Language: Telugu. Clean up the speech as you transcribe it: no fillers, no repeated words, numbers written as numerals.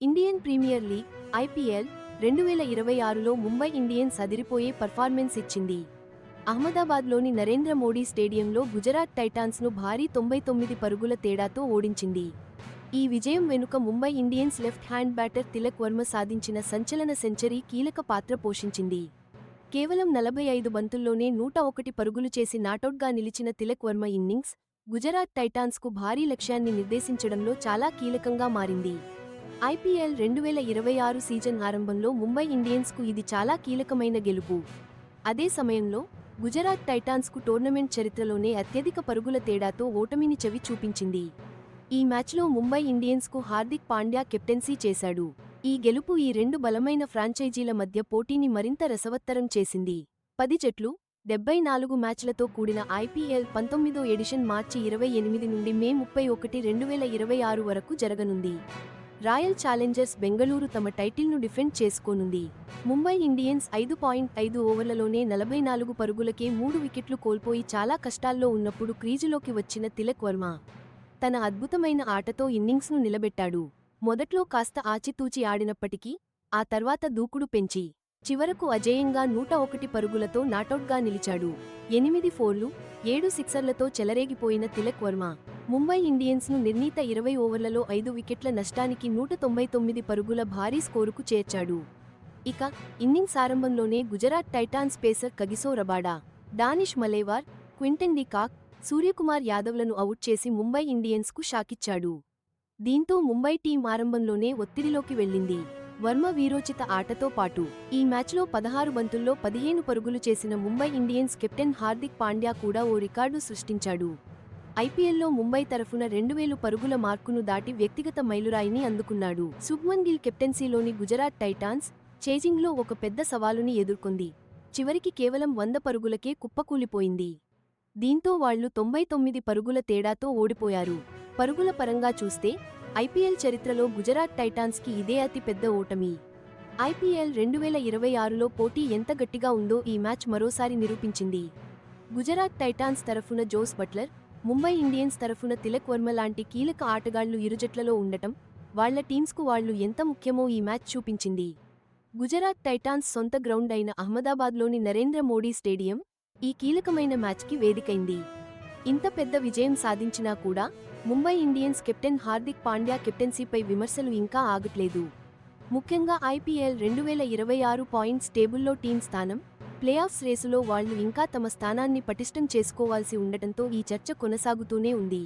ఇండియన్ ప్రీమియర్ లీగ్ ఐపీఎల్ 2026లో ముంబై ఇండియన్స్ అదిరిపోయే పర్ఫార్మెన్స్ ఇచ్చింది. అహ్మదాబాద్లోని నరేంద్ర మోడీ స్టేడియంలో గుజరాత్ టైటాన్స్ను భారీ 99 పరుగుల తేడాతో ఓడించింది. ఈ విజయం వెనుక Mumbai Indians left hand batter Tilak Varma సాధించిన సంచలన సెంచరీ కీలక పాత్ర పోషించింది. కేవలం 45 బంతుల్లోనే 101 పరుగులు చేసి నాటౌట్గా నిలిచిన తిలక్ వర్మ ఇన్నింగ్స్ గుజరాత్ టైటాన్స్కు భారీ లక్ష్యాన్ని నిర్దేశించడంలో చాలా కీలకంగా మారింది. ఐపీఎల్ 2026 సీజన్ ఆరంభంలో ముంబై ఇండియన్స్కు ఇది చాలా కీలకమైన గెలుపు. అదే సమయంలో గుజరాత్ టైటాన్స్కు టోర్నమెంట్ చరిత్రలోనే అత్యధిక పరుగుల తేడాతో ఓటమిని చవి చూపించింది. ఈ మ్యాచ్లో ముంబై ఇండియన్స్కు హార్దిక్ పాండ్యా కెప్టెన్సీ చేశాడు. ఈ గెలుపు ఈ రెండు బలమైన ఫ్రాంచైజీల మధ్య పోటీని మరింత రసవత్తరం చేసింది. 10 జట్లు 74 మ్యాచ్లతో కూడిన ఐపీఎల్ 19వ ఎడిషన్ మార్చి 28 నుండి మే 31, 2026 వరకు జరగనుంది. రాయల్ ఛాలెంజర్స్ బెంగళూరు తమ టైటిల్ను డిఫెండ్ చేసుకోనుంది. ముంబై ఇండియన్స్ 5.5 ఓవర్లలోనే 44 పరుగులకే 3 వికెట్లు కోల్పోయి చాలా కష్టాల్లో ఉన్నప్పుడు క్రీజులోకి వచ్చిన తిలక్ వర్మ తన అద్భుతమైన ఆటతో ఇన్నింగ్స్ను నిలబెట్టాడు. మొదట్లో కాస్త ఆచితూచి ఆడినప్పటికీ ఆ తర్వాత దూకుడు పెంచి చివరకు అజేయంగా 101 పరుగులతో నాటౌట్గా నిలిచాడు. 8 ఫోర్లు 7 సిక్సర్లతో చెలరేగిపోయిన తిలక్ వర్మ ముంబై ఇండియన్స్ను నిర్ణీత 20 ఓవర్లలో 5 వికెట్ల నష్టానికి 199 పరుగుల భారీ స్కోరుకు చేర్చాడు. ఇక ఇన్నింగ్స్ ఆరంభంలోనే Gujarat Titans pacer Kagiso Rabada, Danish Malewar, Quinton de Kock, Suryakumar యాదవ్లను అవుట్ చేసి ముంబై ఇండియన్స్కు షాకిచ్చాడు. దీంతో ముంబై టీం ఆరంభంలోనే ఒత్తిడిలోకి వెళ్ళింది. వర్మ వీరోచిత ఆటతో పాటు ఈ మ్యాచ్లో 16 బంతుల్లో 15 పరుగులు చేసిన ముంబై ఇండియన్స్ కెప్టెన్ హార్దిక్ పాండ్యా కూడా ఓ రికార్డు సృష్టించాడు. ఐపీఎల్లో ముంబై తరఫున 2000 పరుగుల మార్కును దాటి వ్యక్తిగత మైలురాయిని అందుకున్నాడు. శుభ్మన్ గిల్ కెప్టెన్సీలోని గుజరాత్ టైటాన్స్ చేజింగ్లో ఒక పెద్ద సవాలుని ఎదుర్కొంది. చివరికి కేవలం 100 పరుగులకే కుప్పకూలిపోయింది. దీంతో వాళ్లు 99 పరుగుల తేడాతో ఓడిపోయారు. పరుగుల పరంగా చూస్తే ఐపీఎల్ చరిత్రలో గుజరాత్ టైటాన్స్కి ఇదే అతి పెద్ద ఓటమి. ఐపీఎల్ 2026లో పోటీ ఎంత గట్టిగా ఉందో ఈ మ్యాచ్ మరోసారి నిరూపించింది. గుజరాత్ టైటాన్స్ తరఫున జోస్ బట్లర్, ముంబై ఇండియన్స్ తరఫున తిలక్ వర్మ లాంటి కీలక ఆటగాళ్లు ఇరుజట్లలో ఉండటం వాళ్ల టీమ్స్కు వాళ్లు ఎంత ముఖ్యమో ఈ మ్యాచ్ చూపించింది. గుజరాత్ టైటాన్స్ సొంత గ్రౌండ్ అయిన అహ్మదాబాద్లోని నరేంద్ర మోడీ స్టేడియం ఈ కీలకమైన మ్యాచ్కి వేదికైంది. ఇంత పెద్ద విజయం సాధించినా కూడా ముంబై ఇండియన్స్ కెప్టెన్ హార్దిక్ పాండ్యా కెప్టెన్సీపై విమర్శలు ఇంకా ఆగట్లేదు. ముఖ్యంగా ఐపీఎల్ 2026 పాయింట్స్ టేబుల్లో టీం స్థానం, ప్లేఆఫ్స్ రేసులో వాళ్లు ఇంకా తమ స్థానాన్ని పటిష్టం చేసుకోవాల్సి ఉండటంతో ఈ చర్చ కొనసాగుతూనే ఉంది.